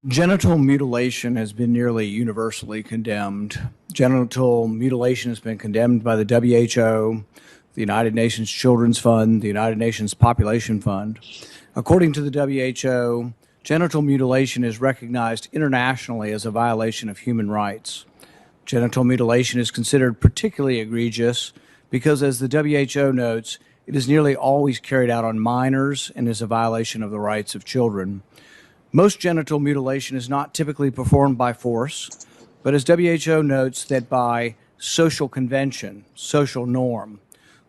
Genital mutilation has been nearly universally condemned. Genital mutilation has been condemned by the WHO, the United Nations Children's Fund, the United Nations Population Fund. According to the WHO, genital mutilation is recognized internationally as a violation of human rights. Genital mutilation is considered particularly egregious because, as the WHO notes, it is nearly always carried out on minors and is a violation of the rights of children. Most genital mutilation is not typically performed by force, but as WHO notes, that by social convention, social norm,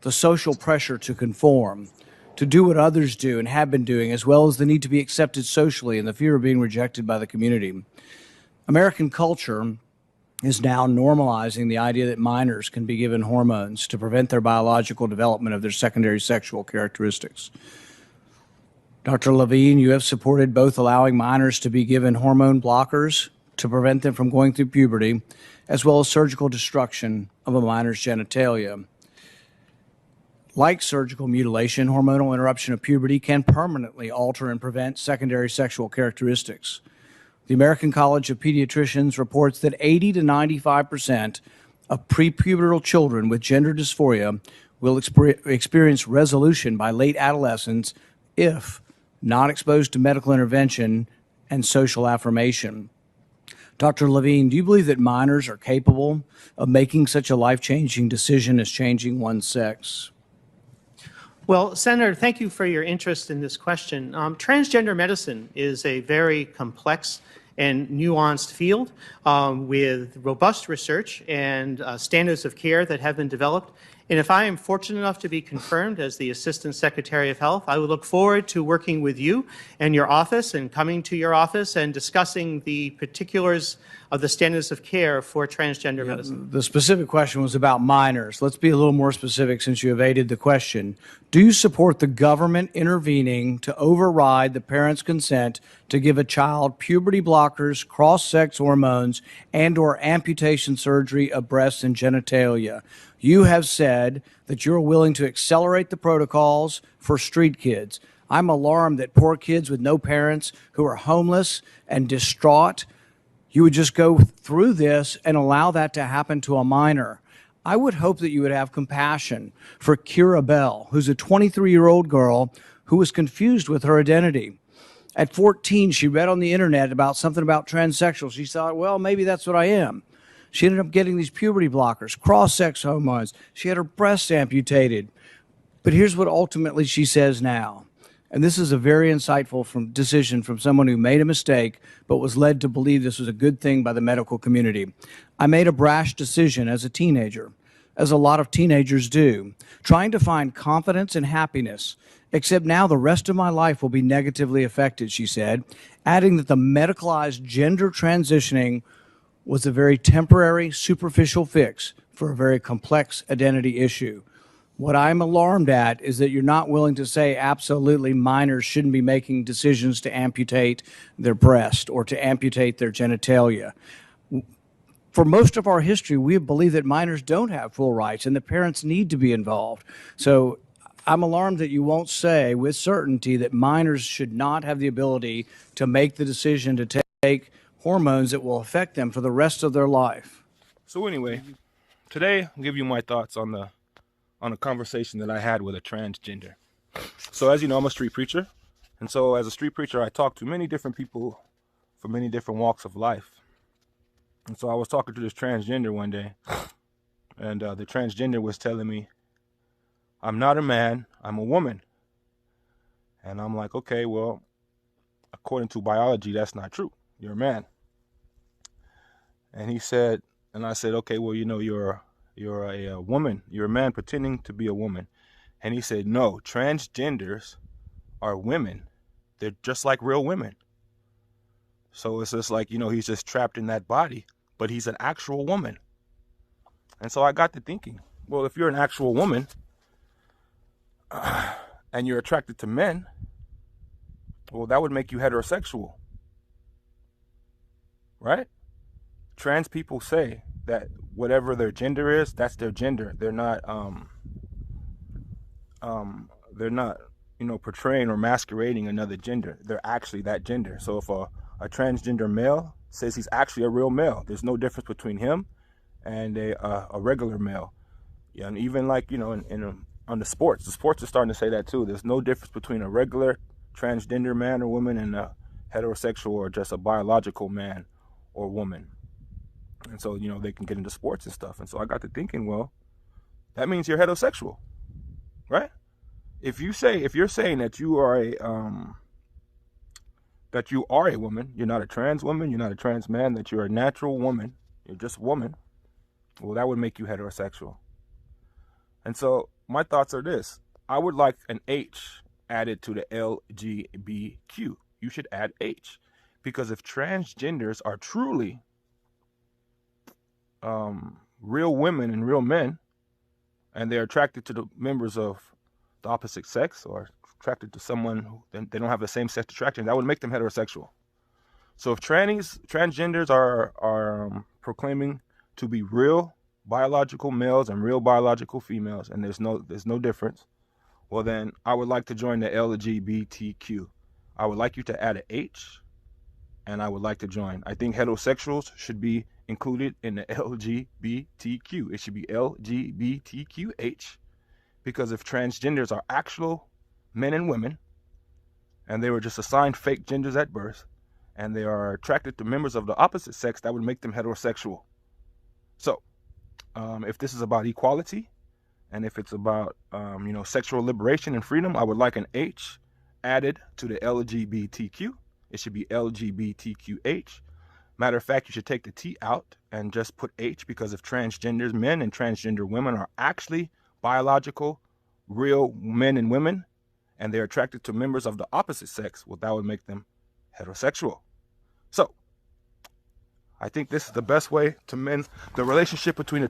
the social pressure to conform, to do what others do and have been doing, as well as the need to be accepted socially and the fear of being rejected by the community. American culture is now normalizing the idea that minors can be given hormones to prevent their biological development of their secondary sexual characteristics. Dr. Levine, you have supported both allowing minors to be given hormone blockers to prevent them from going through puberty, as well as surgical destruction of a minor's genitalia. Like surgical mutilation, hormonal interruption of puberty can permanently alter and prevent secondary sexual characteristics. The American College of Pediatricians reports that 80 to 95% of prepubertal children with gender dysphoria will experience resolution by late adolescence if not exposed to medical intervention and social affirmation. Dr. Levine, do you believe that minors are capable of making such a life-changing decision as changing one's sex? Well, Senator, thank you for your interest in this question. Transgender medicine is a very complex and nuanced field with robust research and standards of care that have been developed. And if I am fortunate enough to be confirmed as the Assistant Secretary of Health, I would look forward to working with you and your office and coming to your office and discussing the particulars of the standards of care for transgender medicine. The specific question was about minors. Let's be a little more specific since you evaded the question. Do you support the government intervening to override the parent's consent to give a child puberty blockers, cross-sex hormones, and/or amputation surgery of breasts and genitalia? You have said that you're willing to accelerate the protocols for street kids. I'm alarmed that poor kids with no parents who are homeless and distraught, you would just go through this and allow that to happen to a minor. I would hope that you would have compassion for Kira Bell, who's a 23-year-old girl who was confused with her identity. At 14, she read on the internet about something about transsexual. She thought, well, maybe that's what I am. She ended up getting these puberty blockers, cross-sex hormones. She had her breasts amputated. But here's what ultimately she says now. And this is a very insightful decision from someone who made a mistake but was led to believe this was a good thing by the medical community. I made a brash decision as a teenager, as a lot of teenagers do, trying to find confidence and happiness, except now the rest of my life will be negatively affected, she said, adding that the medicalized gender transitioning was a very temporary, superficial fix for a very complex identity issue. What I'm alarmed at is that you're not willing to say absolutely minors shouldn't be making decisions to amputate their breast or to amputate their genitalia. For most of our history, we have believed that minors don't have full rights and the parents need to be involved. So I'm alarmed that you won't say with certainty that minors should not have the ability to make the decision to take hormones that will affect them for the rest of their life. So anyway, today I'll give you my thoughts on a conversation that I had with a transgender. So as you know, I'm a street preacher. And so as a street preacher, I talk to many different people from many different walks of life. And so I was talking to this transgender one day, and the transgender was telling me, I'm not a man, I'm a woman. And I'm like, okay, well, according to biology, that's not true. You're a man. And he said, and I said, okay, well, you know, you're a woman. You're a man pretending to be a woman. And he said, no, transgenders are women. They're just like real women. So it's just like, you know, he's just trapped in that body, but he's an actual woman. And so I got to thinking, well, if you're an actual woman and you're attracted to men, well, that would make you heterosexual, right? Trans people say that whatever their gender is, that's their gender. They're not, you know, portraying or masquerading another gender. They're actually that gender. So if a a transgender male says he's actually a real male. There's no difference between him and a regular male. Yeah, and even like, you know, on the sports are starting to say that too. There's no difference between a regular transgender man or woman and a heterosexual or just a biological man or woman. And so, you know, they can get into sports and stuff. And so I got to thinking, well, that means you're heterosexual, right? If you're saying that you are a woman, you're not a trans woman, you're not a trans man, that you're a natural woman, you're just a woman, well, that would make you heterosexual. And so my thoughts are this: I would like an H added to the LGBTQ. You should add H, because if transgenders are truly real women and real men, and they're attracted to the members of the opposite sex, or attracted to someone who they don't have the same sex attraction, that would make them heterosexual. So if transgenders are proclaiming to be real biological males and real biological females, and there's no difference, well then I would like to join the LGBTQ. I would like you to add an H, and I would like to join. I think heterosexuals should be included in the LGBTQ. It should be LGBTQH, because if transgenders are actual men and women, and they were just assigned fake genders at birth, and they are attracted to members of the opposite sex, that would make them heterosexual. So, if this is about equality, and if it's about sexual liberation and freedom, I would like an H added to the LGBTQ. It should be LGBTQH. Matter of fact, you should take the T out and just put H, because if transgender men and transgender women are actually biological, real men and women, and they're attracted to members of the opposite sex, well, that would make them heterosexual. So, I think this is the best way to mend the relationship between the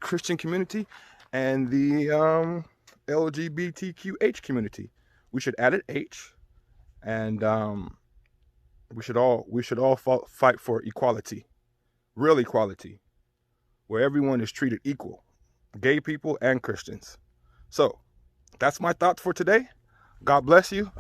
Christian community and the LGBTQH community. We should add an H, and we should all fight for equality, real equality, where everyone is treated equal, gay people and Christians. So that's my thoughts for today. God bless you.